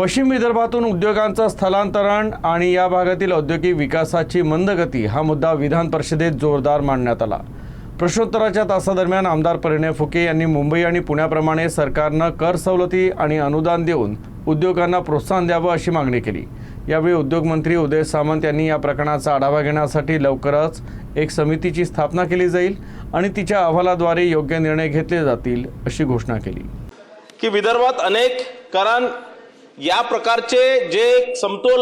पश्चिम विदर्भातून उद्योगांचं स्थलांतरण आणि या भागातील औद्योगिक विकासाची मंदगती हा मुद्दा विधान परिषदेत जोरदार मांडण्यात आला। प्रश्नोत्तराच्या तासादरम्यान आमदार परिणय फुके यांनी मुंबई आणि पुण्याप्रमाणे सरकारनं कर सवलती आणि अनुदान देऊन उद्योगांना प्रोत्साहन द्यावं अशी मागणी केली। यावेळी उद्योगमंत्री उदय सामंत यांनी या प्रकरणाचा आढावा घेण्यासाठी लवकरच एक समितीची स्थापना केली जाईल आणि तिच्या अहवालाद्वारे योग्य निर्णय घेतले जातील अशी घोषणा केली। की विदर्भात अनेक कारण या प्रकारचे जे समतोल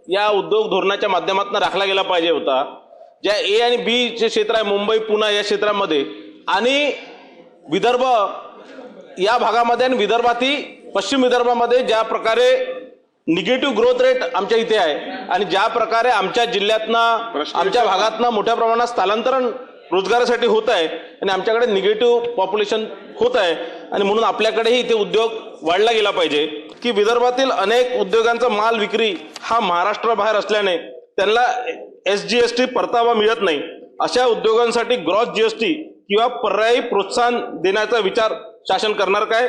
या उद्योग धोरणाच्या माध्यमातून राखला गेला पाहिजे होता, ज्या ए आणि बी चे क्षेत्र आहे मुंबई पुणे या क्षेत्रामध्ये आणि विदर्भ या भागामध्ये आणि विदर्भातील पश्चिम विदर्भामध्ये ज्या प्रकारे निगेटिव्ह ग्रोथ रेट आमच्या इथे आहे आणि ज्या प्रकारे आमच्या जिल्ह्यातनं आमच्या भागातनं मोठ्या प्रमाणात स्थलांतरण रोजगारासाठी होत आहे आणि आमच्याकडे निगेटिव्ह पॉप्युलेशन होत आहे आणि म्हणून आपल्याकडेही इथे उद्योग वाढला गेला पाहिजे। की विदर्भातील अनेक उद्योगांचा माल विक्री हा महाराष्ट्राबाहेर असल्याने त्यांना SGST परतावा मिळत नाही। अशा उद्योगांसाठी ग्रॉस GST किंवा पर्यायी प्रोत्साहन देण्याचा विचार शासन करणार काय?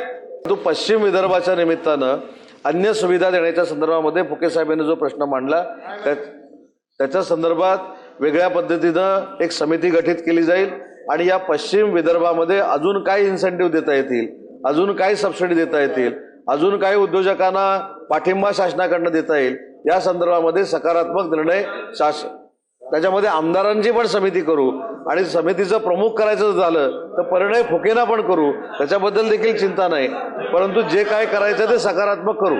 तो पश्चिम विदर्भाच्या निमित्तानं अन्य सुविधा देण्याच्या संदर्भामध्ये फुके साहेबांनी जो प्रश्न मांडला त्याच्या संदर्भात वेगळ्या पद्धतीनं एक समिती गठीत केली जाईल आणि या पश्चिम विदर्भामध्ये अजून काय इन्सेंटिव्ह देता येतील, अजून काय सबसिडी देता येतील, अजून काय उद्योजकांना पाठिंबा शासनाकडनं देता येईल या संदर्भामध्ये सकारात्मक निर्णय त्याच्यामध्ये आमदारांची पण समिती करू आणि समितीचं प्रमुख करायचं झालं तर परिणय फुकेंना पण करू, त्याच्याबद्दल देखील चिंता नाही, परंतु जे काय करायचं ते सकारात्मक करू।